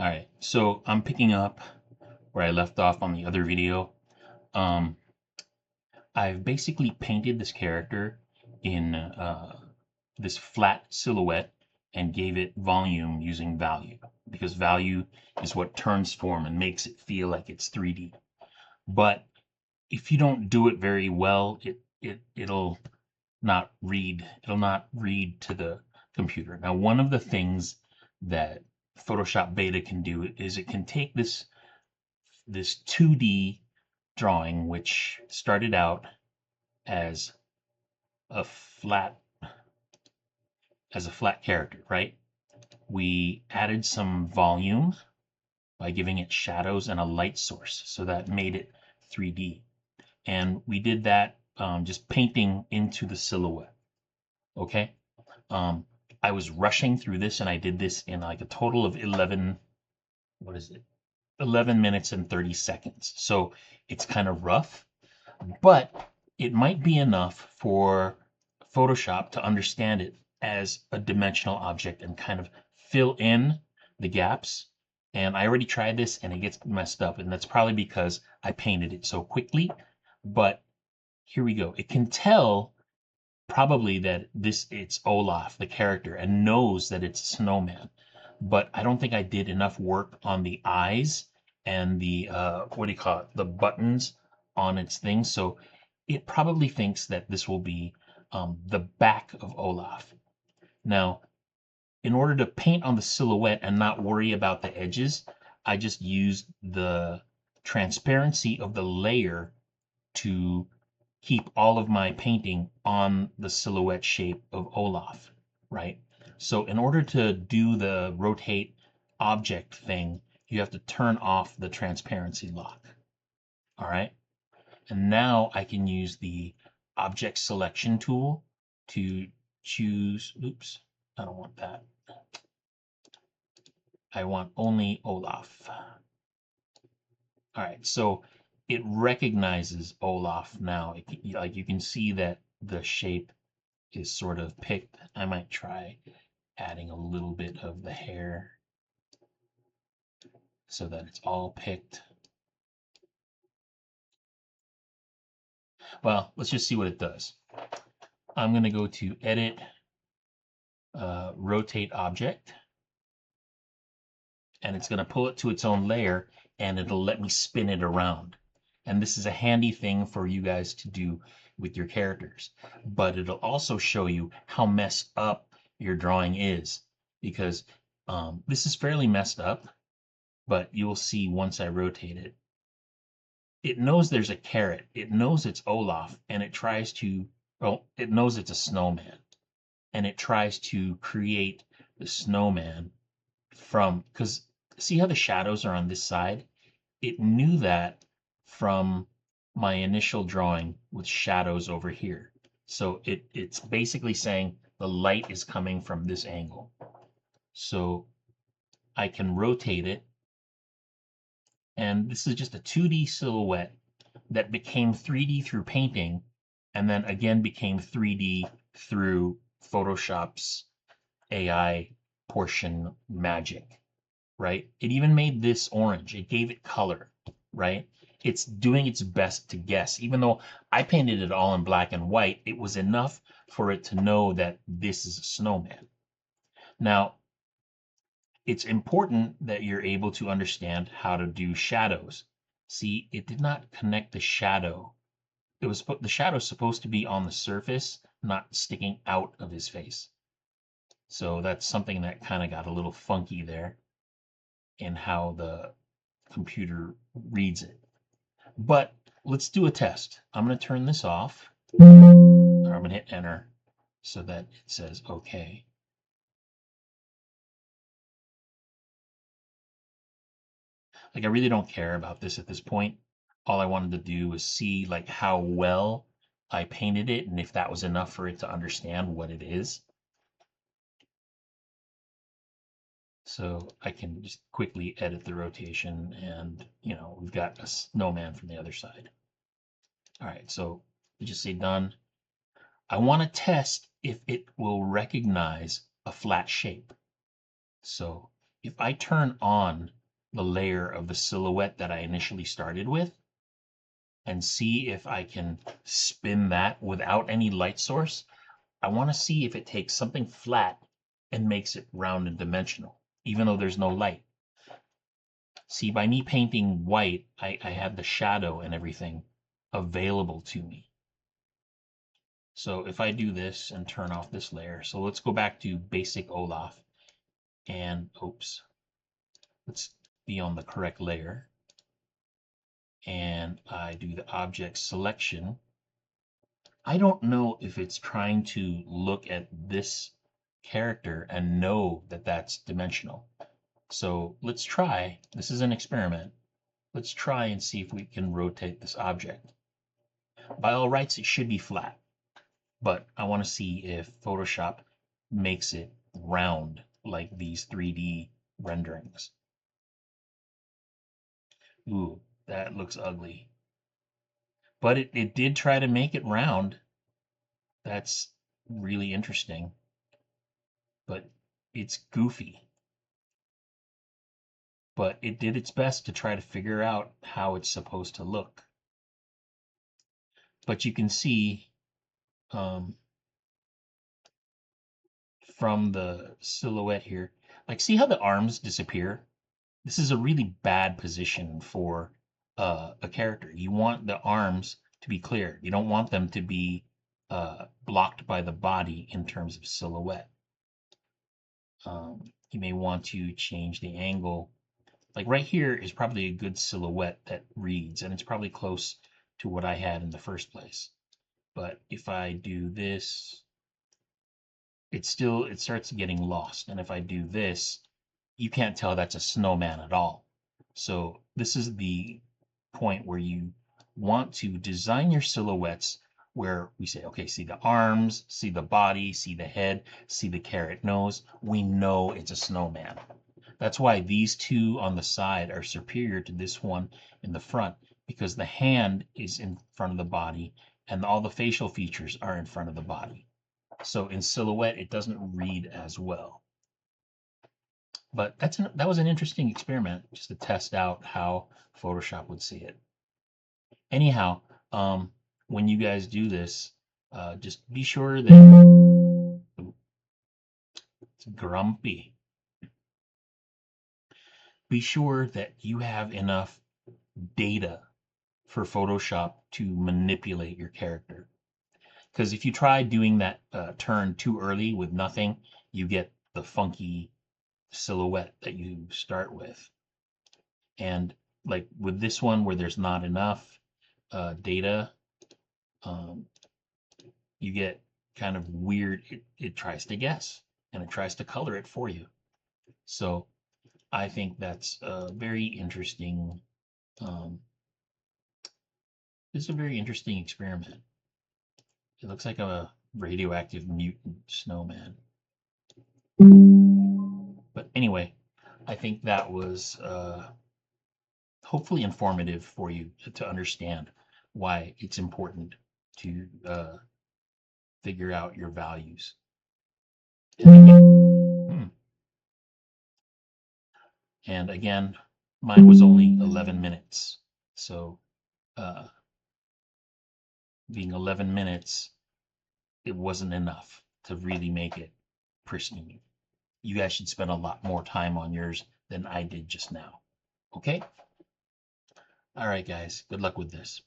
All right, so I'm picking up where I left off on the other video. Um, I've basically painted this character in this flat silhouette and gave it volume using value, because value is what turns form and makes it feel like it's 3D. But if you don't do it very well, it'll not read to the computer. Now, one of the things that Photoshop Beta can do is it can take this 2D drawing, which started out as a flat character, right? We added some volume by giving it shadows and a light source, so that made it 3D. And we did that just painting into the silhouette. Okay. Um, I was rushing through this, and I did this in like a total of 11. What is it? 11 minutes and 30 seconds. So it's kind of rough, but it might be enough for Photoshop to understand it as a dimensional object and kind of fill in the gaps. And I already tried this and it gets messed up, and that's probably because I painted it so quickly. But here we go. It can tell probably that it's Olaf, the character, and knows that it's a snowman. But I don't think I did enough work on the eyes and the what do you call it? The buttons on its thing. So it probably thinks that this will be the back of Olaf. Now, in order to paint on the silhouette and not worry about the edges, I just used the transparency of the layer to keep all of my painting on the silhouette shape of Olaf, right? So in order to do the rotate object thing, you have to turn off the transparency lock, all right? And now I can use the object selection tool to choose, oops, I don't want that. I want only Olaf. All right, so it recognizes Olaf now. Like you can see that the shape is sort of picked. I might try adding a little bit of the hair so that it's all picked. Well, let's just see what it does. I'm going to go to Edit, Rotate Object, and it's going to pull it to its own layer, and it'll let me spin it around. And this is a handy thing for you guys to do with your characters. But it'll also show you how messed up your drawing is, because this is fairly messed up, but you'll see once I rotate it. It knows there's a carrot. It knows it's Olaf, and it tries to, well, it knows it's a snowman, and it tries to create the snowman from, because see how the shadows are on this side? It knew that from my initial drawing with shadows over here. So it's basically saying the light is coming from this angle. So I can rotate it, and this is just a 2D silhouette that became 3D through painting, and then again became 3D through Photoshop's AI portion magic, right? It even made this orange. It gave it color, right? It's doing its best to guess. Even though I painted it all in black and white, it was enough for it to know that this is a snowman. Now, it's important that you're able to understand how to do shadows. See, it did not connect the shadow. The shadow's supposed to be on the surface, not sticking out of his face. So that's something that kind of got a little funky there in how the computer reads it. But let's do a test. I'm going to turn this off, or I'm going to hit enter so that it says okay. Like, I really don't care about this at this point. All I wanted to do was see like how well I painted it and if that was enough for it to understand what it is. So I can just quickly edit the rotation, and we've got a snowman from the other side. All right, so we just say done. I want to test if it will recognize a flat shape. So if I turn on the layer of the silhouette that I initially started with and see if I can spin that without any light source, I want to see if it takes something flat and makes it round and dimensional, even though there's no light. See, by me painting white, I have the shadow and everything available to me. So if I do this and turn off this layer, so let's go back to basic Olaf and, oops, let's be on the correct layer. And I do the object selection. I don't know if it's trying to look at this character and know that that's dimensional. So let's try, this is an experiment. Let's try and see if we can rotate this object. By all rights, it should be flat, but I want to see if Photoshop makes it round like these 3D renderings. Ooh, that looks ugly. But it did try to make it round. That's really interesting. But it's goofy. But it did its best to try to figure out how it's supposed to look. But you can see from the silhouette here, like see how the arms disappear? This is a really bad position for a character. You want the arms to be clear. You don't want them to be blocked by the body in terms of silhouette. You may want to change the angle. Like right here is probably a good silhouette that reads, and it's probably close to what I had in the first place. But if I do this, it starts getting lost. And if I do this, you can't tell that's a snowman at all. So this is the point where you want to design your silhouettes where we say, okay, see the arms, see the body, see the head, see the carrot nose. We know it's a snowman. That's why these two on the side are superior to this one in the front, because the hand is in front of the body and all the facial features are in front of the body. So in silhouette, it doesn't read as well. But that was an interesting experiment just to test out how Photoshop would see it. Anyhow, when you guys do this, just be sure that it's grumpy. Be sure that you have enough data for Photoshop to manipulate your character. Because if you try doing that turn too early with nothing, you get the funky silhouette that you start with. And like with this one where there's not enough data, you get kind of weird. It tries to guess and it tries to color it for you. So I think that's a very interesting. It's a very interesting experiment. It looks like a radioactive mutant snowman. But anyway, I think that was hopefully informative for you to understand why it's important to figure out your values. And again, mine was only 11 minutes. So being 11 minutes, it wasn't enough to really make it pristine. You guys should spend a lot more time on yours than I did just now. Okay? All right, guys. Good luck with this.